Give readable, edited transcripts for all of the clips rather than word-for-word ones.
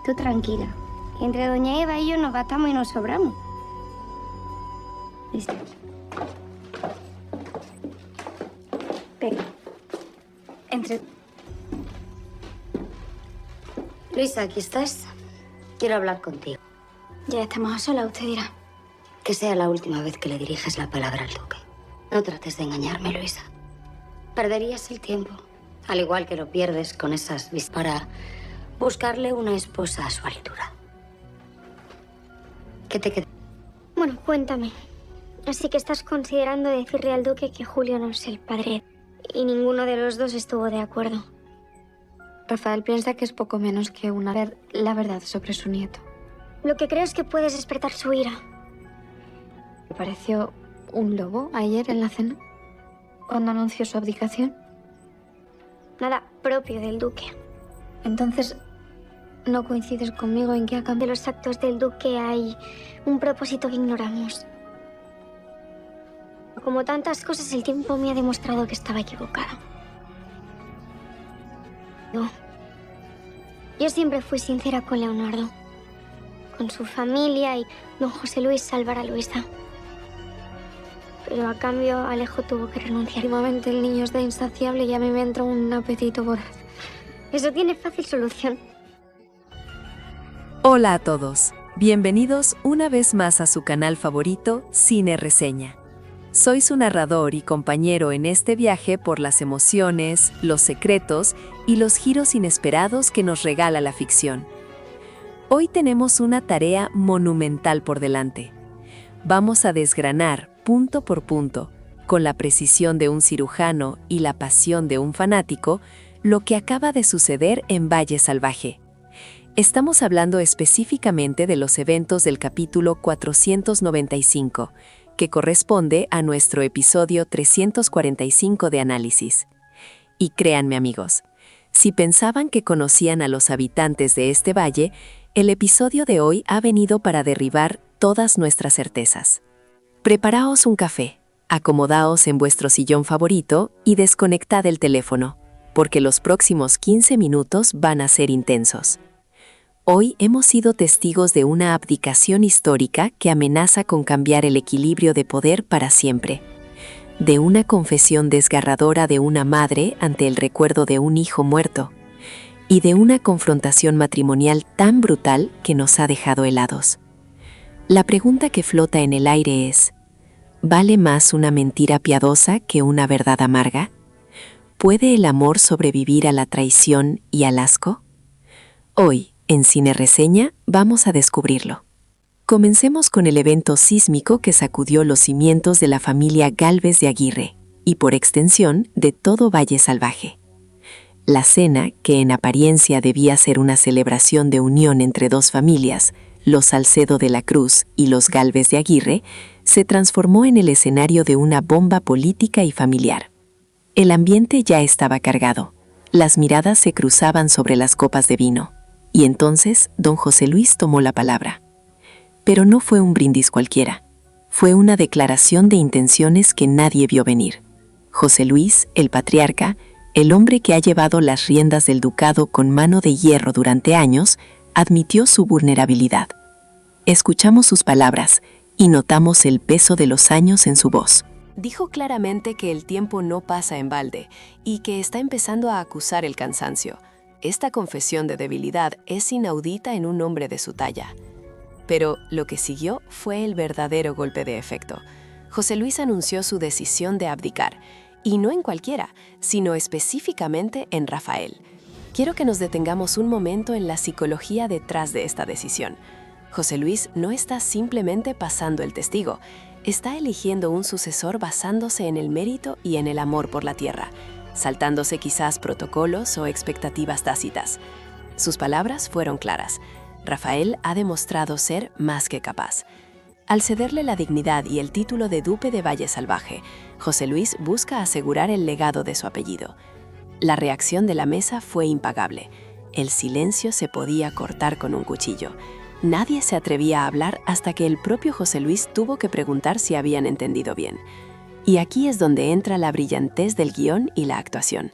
Tú tranquila. Entre doña Eva y yo nos gastamos y nos sobramos. Listo. Venga. Luisa, ¿aquí estás? Quiero hablar contigo. Ya estamos a solas, usted dirá. Que sea la última vez que le diriges la palabra al duque. No trates de engañarme, Luisa. Perderías el tiempo, al igual que lo pierdes con esas vistas, para buscarle una esposa a su altura. ¿Qué te queda? Bueno, cuéntame. Así que estás considerando decirle al duque que Julio no es el padre. Y ninguno de los dos estuvo de acuerdo. Rafael piensa que es poco menos que la verdad sobre su nieto. Lo que creo es que puedes despertar su ira. ¿Le pareció un lobo ayer en la cena? Cuando anunció su abdicación. Nada propio del duque. Entonces, ¿no coincides conmigo en que a cambio De los actos del duque hay un propósito que ignoramos? Como tantas cosas, el tiempo me ha demostrado que estaba equivocada. No. Yo siempre fui sincera con Leonardo, con su familia y don José Luis salvar a Luisa. Pero a cambio, Alejo tuvo que renunciar. Últimamente el niño está insaciable y a mí me entra un apetito voraz. Eso tiene fácil solución. Hola a todos, bienvenidos una vez más a su canal favorito, Cine Reseña. Soy su narrador y compañero en este viaje por las emociones, los secretos y los giros inesperados que nos regala la ficción. Hoy tenemos una tarea monumental por delante. Vamos a desgranar, punto por punto, con la precisión de un cirujano y la pasión de un fanático, lo que acaba de suceder en Valle Salvaje. Estamos hablando específicamente de los eventos del capítulo 495, que corresponde a nuestro episodio 345 de análisis. Y créanme, amigos, si pensaban que conocían a los habitantes de este valle, el episodio de hoy ha venido para derribar todas nuestras certezas. Preparaos un café, acomodaos en vuestro sillón favorito y desconectad el teléfono, porque los próximos 15 minutos van a ser intensos. Hoy hemos sido testigos de una abdicación histórica que amenaza con cambiar el equilibrio de poder para siempre. De una confesión desgarradora de una madre ante el recuerdo de un hijo muerto. Y de una confrontación matrimonial tan brutal que nos ha dejado helados. La pregunta que flota en el aire es: ¿vale más una mentira piadosa que una verdad amarga? ¿Puede el amor sobrevivir a la traición y al asco? Hoy, en Cine Reseña, vamos a descubrirlo. Comencemos con el evento sísmico que sacudió los cimientos de la familia Gálvez de Aguirre, y por extensión, de todo Valle Salvaje. La cena, que en apariencia debía ser una celebración de unión entre dos familias, los Salcedo de la Cruz y los Gálvez de Aguirre, se transformó en el escenario de una bomba política y familiar. El ambiente ya estaba cargado. Las miradas se cruzaban sobre las copas de vino. Y entonces, don José Luis tomó la palabra. Pero no fue un brindis cualquiera. Fue una declaración de intenciones que nadie vio venir. José Luis, el patriarca, el hombre que ha llevado las riendas del ducado con mano de hierro durante años, admitió su vulnerabilidad. Escuchamos sus palabras y notamos el peso de los años en su voz. Dijo claramente que el tiempo no pasa en balde y que está empezando a acusar el cansancio. Esta confesión de debilidad es inaudita en un hombre de su talla. Pero lo que siguió fue el verdadero golpe de efecto. José Luis anunció su decisión de abdicar, y no en cualquiera, sino específicamente en Rafael. Quiero que nos detengamos un momento en la psicología detrás de esta decisión. José Luis no está simplemente pasando el testigo, está eligiendo un sucesor basándose en el mérito y en el amor por la tierra, saltándose quizás protocolos o expectativas tácitas. Sus palabras fueron claras. Rafael ha demostrado ser más que capaz. Al cederle la dignidad y el título de duque de Valle Salvaje, José Luis busca asegurar el legado de su apellido. La reacción de la mesa fue impagable. El silencio se podía cortar con un cuchillo. Nadie se atrevía a hablar hasta que el propio José Luis tuvo que preguntar si habían entendido bien. Y aquí es donde entra la brillantez del guión y la actuación.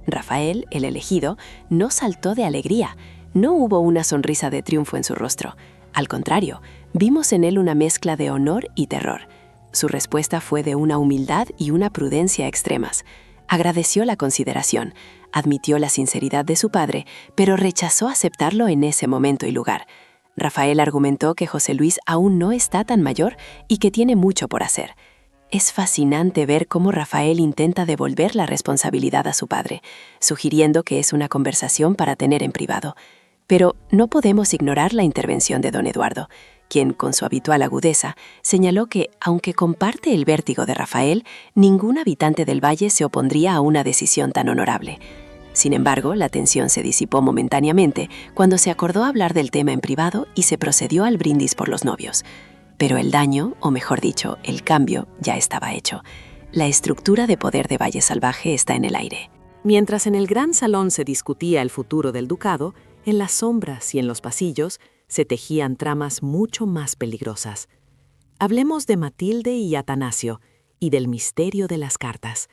Rafael, el elegido, no saltó de alegría, No hubo una sonrisa de triunfo en su rostro. Al contrario, vimos en él una mezcla de honor y terror. Su respuesta fue de una humildad y una prudencia extremas. Agradeció la consideración, admitió la sinceridad de su padre, pero rechazó aceptarlo en ese momento y lugar. Rafael argumentó que José Luis aún no está tan mayor y que tiene mucho por hacer. Es fascinante ver cómo Rafael intenta devolver la responsabilidad a su padre, sugiriendo que es una conversación para tener en privado. Pero no podemos ignorar la intervención de don Eduardo, quien, con su habitual agudeza, señaló que, aunque comparte el vértigo de Rafael, ningún habitante del valle se opondría a una decisión tan honorable. Sin embargo, la tensión se disipó momentáneamente cuando se acordó hablar del tema en privado y se procedió al brindis por los novios. Pero el daño, o mejor dicho, el cambio, ya estaba hecho. La estructura de poder de Valle Salvaje está en el aire. Mientras en el gran salón se discutía el futuro del ducado, en las sombras y en los pasillos se tejían tramas mucho más peligrosas. Hablemos de Matilde y Atanasio y del misterio de las cartas.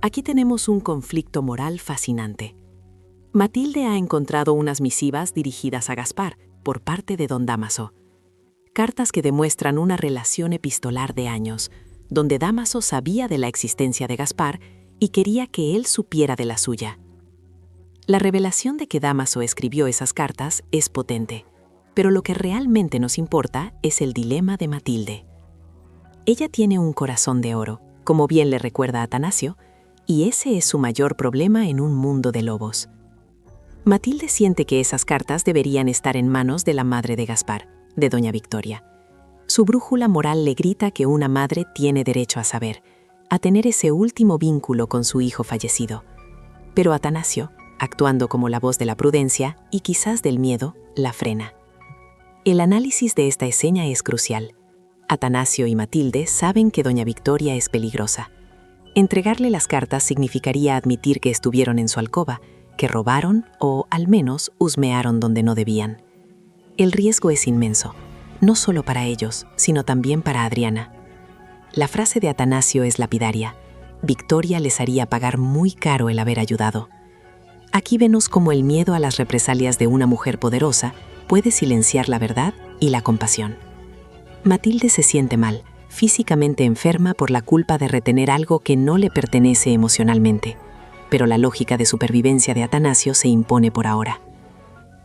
Aquí tenemos un conflicto moral fascinante. Matilde ha encontrado unas misivas dirigidas a Gaspar por parte de don Dámaso. Cartas que demuestran una relación epistolar de años, donde Dámaso sabía de la existencia de Gaspar y quería que él supiera de la suya. La revelación de que Dámaso escribió esas cartas es potente, pero lo que realmente nos importa es el dilema de Matilde. Ella tiene un corazón de oro, como bien le recuerda a Atanasio, y ese es su mayor problema en un mundo de lobos. Matilde siente que esas cartas deberían estar en manos de la madre de Gaspar, de doña Victoria. Su brújula moral le grita que una madre tiene derecho a saber, a tener ese último vínculo con su hijo fallecido. Pero Atanasio, actuando como la voz de la prudencia y quizás del miedo, la frena. El análisis de esta escena es crucial. Atanasio y Matilde saben que doña Victoria es peligrosa. Entregarle las cartas significaría admitir que estuvieron en su alcoba, que robaron o, al menos, husmearon donde no debían. El riesgo es inmenso, no solo para ellos, sino también para Adriana. La frase de Atanasio es lapidaria. Victoria les haría pagar muy caro el haber ayudado. Aquí vemos cómo el miedo a las represalias de una mujer poderosa puede silenciar la verdad y la compasión. Matilde se siente mal, físicamente enferma por la culpa de retener algo que no le pertenece emocionalmente, pero la lógica de supervivencia de Atanasio se impone por ahora.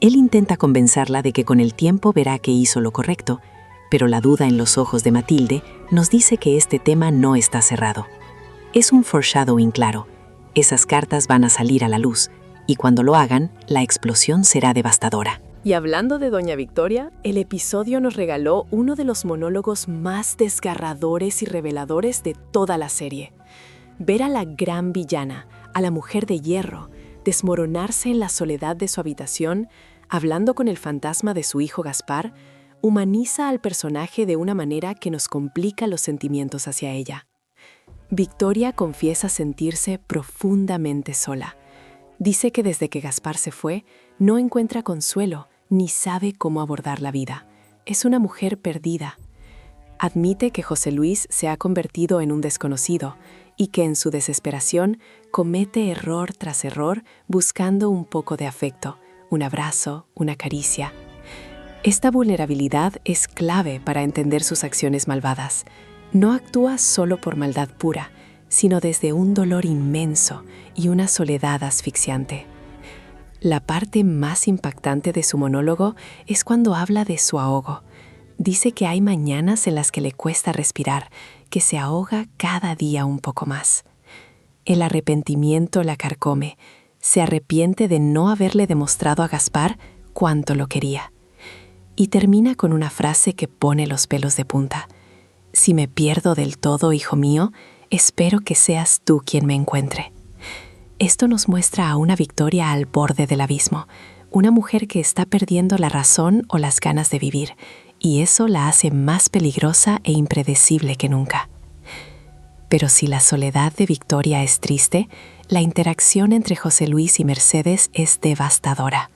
Él intenta convencerla de que con el tiempo verá que hizo lo correcto, pero la duda en los ojos de Matilde nos dice que este tema no está cerrado. Es un foreshadowing claro. Esas cartas van a salir a la luz, y cuando lo hagan, la explosión será devastadora. Y hablando de doña Victoria, el episodio nos regaló uno de los monólogos más desgarradores y reveladores de toda la serie. Ver a la gran villana, a la mujer de hierro, desmoronarse en la soledad de su habitación, hablando con el fantasma de su hijo Gaspar, humaniza al personaje de una manera que nos complica los sentimientos hacia ella. Victoria confiesa sentirse profundamente sola. Dice que desde que Gaspar se fue, no encuentra consuelo ni sabe cómo abordar la vida. Es una mujer perdida. Admite que José Luis se ha convertido en un desconocido y que en su desesperación comete error tras error buscando un poco de afecto, un abrazo, una caricia. Esta vulnerabilidad es clave para entender sus acciones malvadas. No actúa solo por maldad pura, sino desde un dolor inmenso y una soledad asfixiante. La parte más impactante de su monólogo es cuando habla de su ahogo. Dice que hay mañanas en las que le cuesta respirar, que se ahoga cada día un poco más. El arrepentimiento la carcome. Se arrepiente de no haberle demostrado a Gaspar cuánto lo quería. Y termina con una frase que pone los pelos de punta. Si me pierdo del todo, hijo mío, espero que seas tú quien me encuentre. Esto nos muestra a una Victoria al borde del abismo, una mujer que está perdiendo la razón o las ganas de vivir, y eso la hace más peligrosa e impredecible que nunca. Pero si la soledad de Victoria es triste, la interacción entre José Luis y Mercedes es devastadora.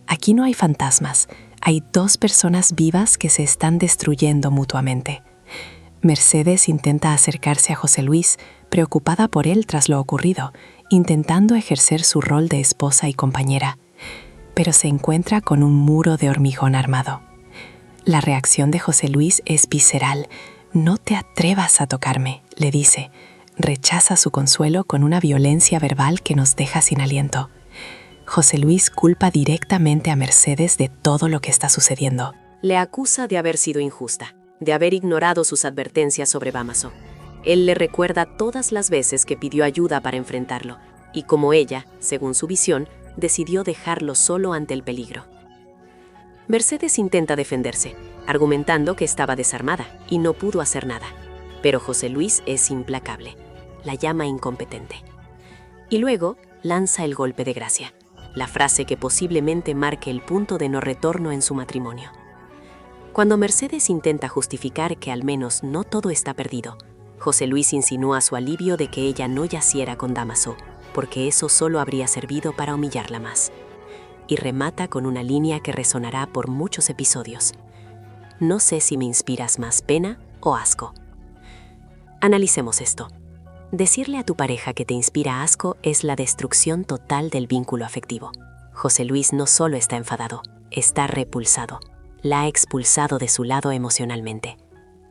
Aquí no hay fantasmas, hay dos personas vivas que se están destruyendo mutuamente. Mercedes intenta acercarse a José Luis, preocupada por él tras lo ocurrido, intentando ejercer su rol de esposa y compañera. pero se encuentra con un muro de hormigón armado. La reacción de José Luis es visceral. «No te atrevas a tocarme», le dice. Rechaza su consuelo con una violencia verbal que nos deja sin aliento. José Luis culpa directamente a Mercedes de todo lo que está sucediendo. Le acusa de haber sido injusta, de haber ignorado sus advertencias sobre Dámaso. Él le recuerda todas las veces que pidió ayuda para enfrentarlo, y como ella, según su visión, decidió dejarlo solo ante el peligro. Mercedes intenta defenderse, argumentando que estaba desarmada y no pudo hacer nada. Pero José Luis es implacable, la llama incompetente. Y luego lanza el golpe de gracia, la frase que posiblemente marque el punto de no retorno en su matrimonio. Cuando Mercedes intenta justificar que al menos no todo está perdido, José Luis insinúa su alivio de que ella no yaciera con Dámaso, porque eso solo habría servido para humillarla más. Y remata con una línea que resonará por muchos episodios. No sé si me inspiras más pena o asco. Analicemos esto. Decirle a tu pareja que te inspira asco es la destrucción total del vínculo afectivo. José Luis no solo está enfadado, está repulsado. La ha expulsado de su lado emocionalmente.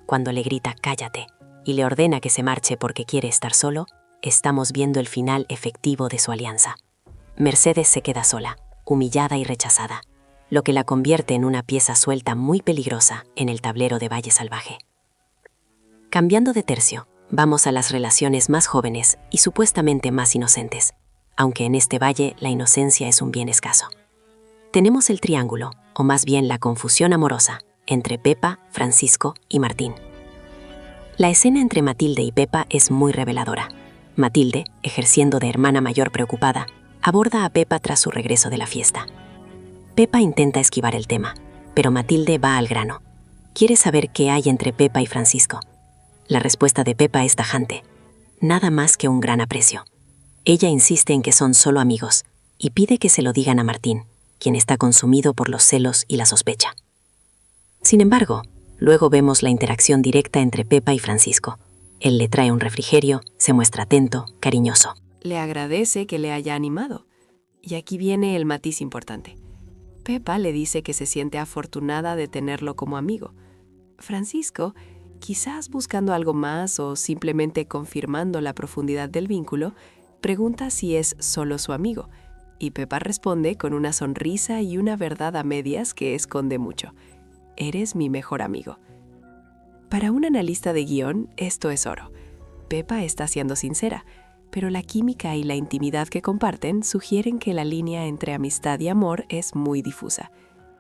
Cuando le grita «cállate» y le ordena que se marche porque quiere estar solo, estamos viendo el final efectivo de su alianza. Mercedes se queda sola, humillada y rechazada, lo que la convierte en una pieza suelta muy peligrosa en el tablero de Valle Salvaje. Cambiando de tercio, vamos a las relaciones más jóvenes y supuestamente más inocentes, aunque en este valle la inocencia es un bien escaso. Tenemos el triángulo, o más bien la confusión amorosa, entre Pepa, Francisco y Martín. La escena entre Matilde y Pepa es muy reveladora. Matilde, ejerciendo de hermana mayor preocupada, aborda a Pepa tras su regreso de la fiesta. Pepa intenta esquivar el tema, pero Matilde va al grano. Quiere saber qué hay entre Pepa y Francisco. La respuesta de Pepa es tajante. Nada más que un gran aprecio. Ella insiste en que son solo amigos y pide que se lo digan a Martín, quien está consumido por los celos y la sospecha. Sin embargo, luego vemos la interacción directa entre Pepa y Francisco. Él le trae un refrigerio, se muestra atento, cariñoso. Le agradece que le haya animado. Y aquí viene el matiz importante. Pepa le dice que se siente afortunada de tenerlo como amigo. Francisco, quizás buscando algo más o simplemente confirmando la profundidad del vínculo, pregunta si es solo su amigo. Y Pepa responde con una sonrisa y una verdad a medias que esconde mucho. Eres mi mejor amigo. Para un analista de guión, esto es oro. Pepa está siendo sincera, pero la química y la intimidad que comparten sugieren que la línea entre amistad y amor es muy difusa.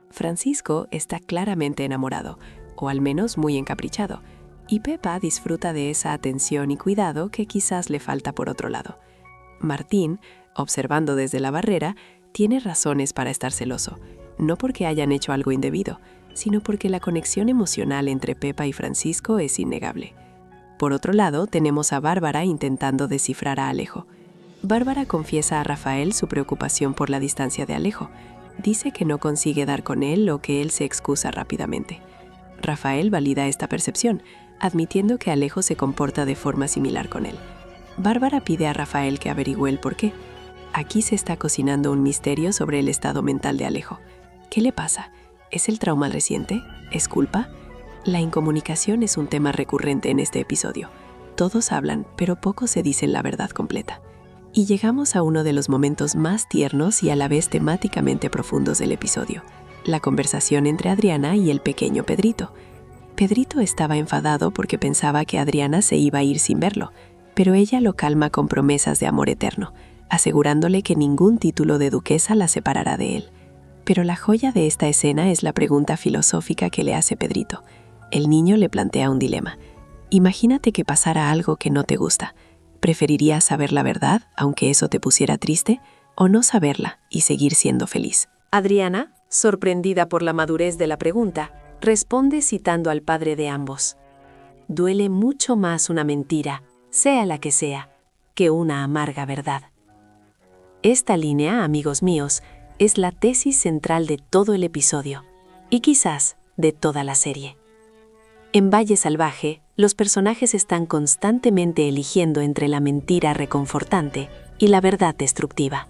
Francisco está claramente enamorado, o al menos muy encaprichado, y Pepa disfruta de esa atención y cuidado que quizás le falta por otro lado. Martín, observando desde la barrera, tiene razones para estar celoso, no porque hayan hecho algo indebido, sino porque la conexión emocional entre Pepa y Francisco es innegable. Por otro lado, tenemos a Bárbara intentando descifrar a Alejo. Bárbara confiesa a Rafael su preocupación por la distancia de Alejo. Dice que no consigue dar con él o que él se excusa rápidamente. Rafael valida esta percepción, admitiendo que Alejo se comporta de forma similar con él. Bárbara pide a Rafael que averigüe el porqué. Aquí se está cocinando un misterio sobre el estado mental de Alejo. ¿Qué le pasa? ¿Es el trauma reciente? ¿Es culpa? La incomunicación es un tema recurrente en este episodio. Todos hablan, pero pocos se dicen la verdad completa. Y llegamos a uno de los momentos más tiernos y a la vez temáticamente profundos del episodio, la conversación entre Adriana y el pequeño Pedrito. Pedrito estaba enfadado porque pensaba que Adriana se iba a ir sin verlo, pero ella lo calma con promesas de amor eterno, asegurándole que ningún título de duquesa la separará de él. Pero la joya de esta escena es la pregunta filosófica que le hace Pedrito. El niño le plantea un dilema. Imagínate que pasara algo que no te gusta. ¿Preferirías saber la verdad, aunque eso te pusiera triste, o no saberla y seguir siendo feliz? Adriana, sorprendida por la madurez de la pregunta, responde citando al padre de ambos. Duele mucho más una mentira, sea la que sea, que una amarga verdad. Esta línea, amigos míos, es la tesis central de todo el episodio, y quizás de toda la serie. En Valle Salvaje, los personajes están constantemente eligiendo entre la mentira reconfortante y la verdad destructiva.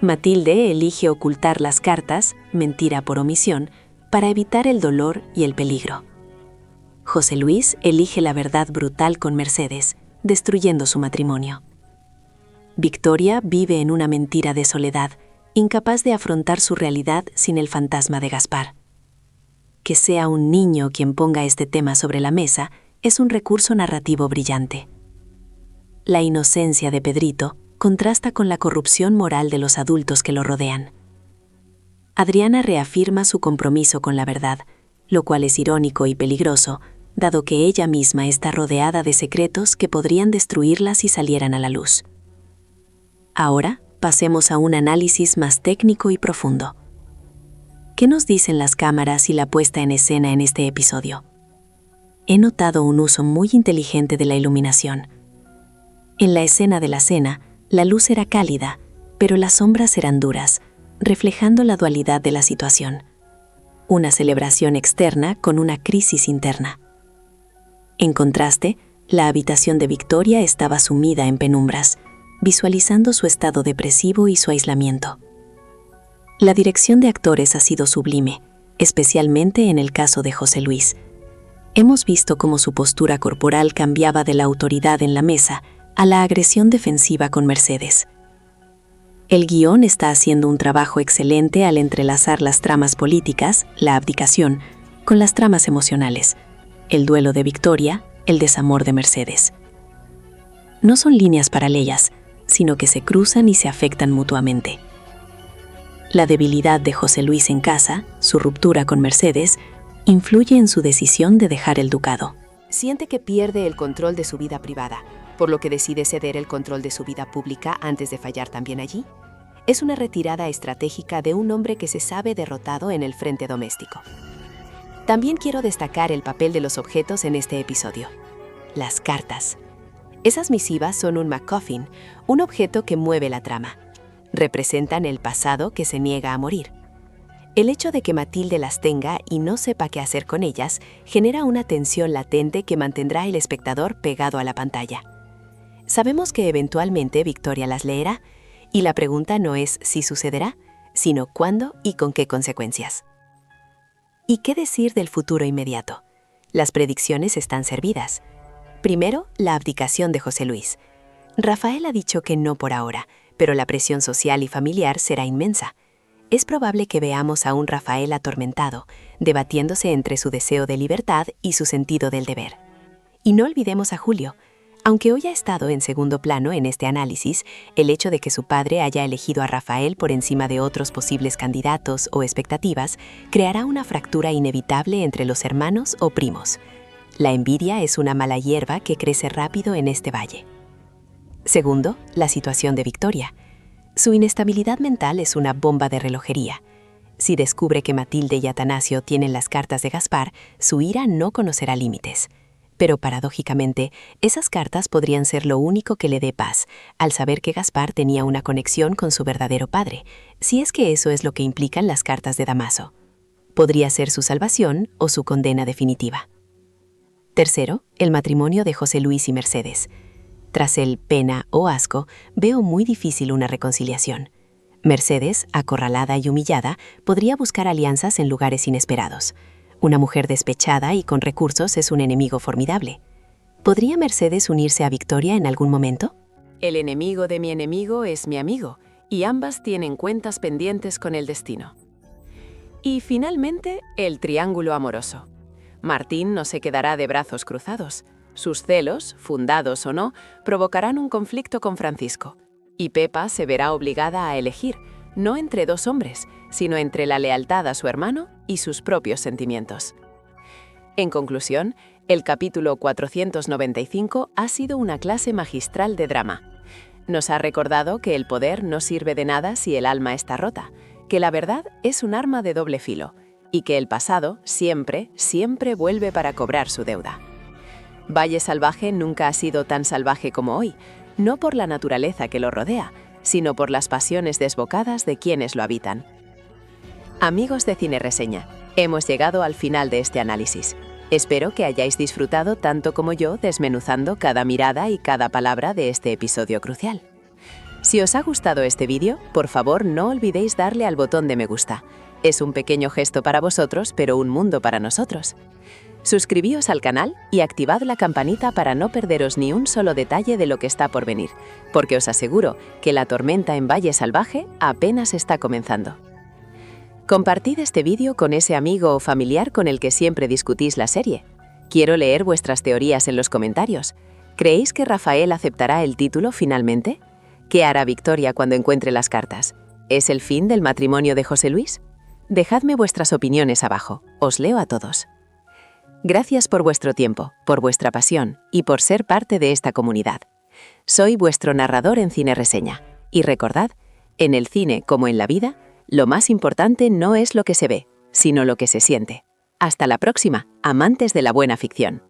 Matilde elige ocultar las cartas, mentira por omisión, para evitar el dolor y el peligro. José Luis elige la verdad brutal con Mercedes, destruyendo su matrimonio. Victoria vive en una mentira de soledad, incapaz de afrontar su realidad sin el fantasma de Gaspar. Que sea un niño quien ponga este tema sobre la mesa es un recurso narrativo brillante. La inocencia de Pedrito contrasta con la corrupción moral de los adultos que lo rodean. Adriana reafirma su compromiso con la verdad, lo cual es irónico y peligroso, dado que ella misma está rodeada de secretos que podrían destruirla si salieran a la luz. Ahora, pasemos a un análisis más técnico y profundo. ¿Qué nos dicen las cámaras y la puesta en escena en este episodio? He notado un uso muy inteligente de la iluminación. En la escena de la cena, la luz era cálida, pero las sombras eran duras, reflejando la dualidad de la situación. Una celebración externa con una crisis interna. En contraste, la habitación de Victoria estaba sumida en penumbras, visualizando su estado depresivo y su aislamiento. La dirección de actores ha sido sublime, especialmente en el caso de José Luis. Hemos visto cómo su postura corporal cambiaba de la autoridad en la mesa a la agresión defensiva con Mercedes. El guión está haciendo un trabajo excelente al entrelazar las tramas políticas, la abdicación, con las tramas emocionales, el duelo de Victoria, el desamor de Mercedes. No son líneas paralelas, sino que se cruzan y se afectan mutuamente. La debilidad de José Luis en casa, su ruptura con Mercedes, influye en su decisión de dejar el ducado. Siente que pierde el control de su vida privada, por lo que decide ceder el control de su vida pública antes de fallar también allí. Es una retirada estratégica de un hombre que se sabe derrotado en el frente doméstico. También quiero destacar el papel de los objetos en este episodio. Las cartas. Esas misivas son un MacGuffin, un objeto que mueve la trama. Representan el pasado que se niega a morir. El hecho de que Matilde las tenga y no sepa qué hacer con ellas genera una tensión latente que mantendrá el espectador pegado a la pantalla. Sabemos que eventualmente Victoria las leerá, y la pregunta no es si sucederá, sino cuándo y con qué consecuencias. ¿Y qué decir del futuro inmediato? Las predicciones están servidas. Primero, la abdicación de José Luis. Rafael ha dicho que no por ahora, pero la presión social y familiar será inmensa. Es probable que veamos a un Rafael atormentado, debatiéndose entre su deseo de libertad y su sentido del deber. Y no olvidemos a Julio. Aunque hoy ha estado en segundo plano en este análisis, el hecho de que su padre haya elegido a Rafael por encima de otros posibles candidatos o expectativas creará una fractura inevitable entre los hermanos o primos. La envidia es una mala hierba que crece rápido en este valle. Segundo, la situación de Victoria. Su inestabilidad mental es una bomba de relojería. Si descubre que Matilde y Atanasio tienen las cartas de Gaspar, su ira no conocerá límites. Pero paradójicamente, esas cartas podrían ser lo único que le dé paz, al saber que Gaspar tenía una conexión con su verdadero padre, si es que eso es lo que implican las cartas de Damaso. Podría ser su salvación o su condena definitiva. Tercero, el matrimonio de José Luis y Mercedes. Tras el pena o asco, veo muy difícil una reconciliación. Mercedes, acorralada y humillada, podría buscar alianzas en lugares inesperados. Una mujer despechada y con recursos es un enemigo formidable. ¿Podría Mercedes unirse a Victoria en algún momento? El enemigo de mi enemigo es mi amigo, y ambas tienen cuentas pendientes con el destino. Y finalmente, el triángulo amoroso. Martín no se quedará de brazos cruzados. Sus celos, fundados o no, provocarán un conflicto con Francisco. Y Pepa se verá obligada a elegir, no entre dos hombres, sino entre la lealtad a su hermano y sus propios sentimientos. En conclusión, el capítulo 495 ha sido una clase magistral de drama. Nos ha recordado que el poder no sirve de nada si el alma está rota, que la verdad es un arma de doble filo y que el pasado siempre, siempre vuelve para cobrar su deuda. Valle Salvaje nunca ha sido tan salvaje como hoy, no por la naturaleza que lo rodea, sino por las pasiones desbocadas de quienes lo habitan. Amigos de Cine Reseña, hemos llegado al final de este análisis. Espero que hayáis disfrutado tanto como yo desmenuzando cada mirada y cada palabra de este episodio crucial. Si os ha gustado este vídeo, por favor no olvidéis darle al botón de me gusta. Es un pequeño gesto para vosotros, pero un mundo para nosotros. Suscribíos al canal y activad la campanita para no perderos ni un solo detalle de lo que está por venir, porque os aseguro que la tormenta en Valle Salvaje apenas está comenzando. Compartid este vídeo con ese amigo o familiar con el que siempre discutís la serie. Quiero leer vuestras teorías en los comentarios. ¿Creéis que Rafael aceptará el título finalmente? ¿Qué hará Victoria cuando encuentre las cartas? ¿Es el fin del matrimonio de José Luis? Dejadme vuestras opiniones abajo. Os leo a todos. Gracias por vuestro tiempo, por vuestra pasión y por ser parte de esta comunidad. Soy vuestro narrador en Cine Reseña. Y recordad, en el cine como en la vida, lo más importante no es lo que se ve, sino lo que se siente. Hasta la próxima, amantes de la buena ficción.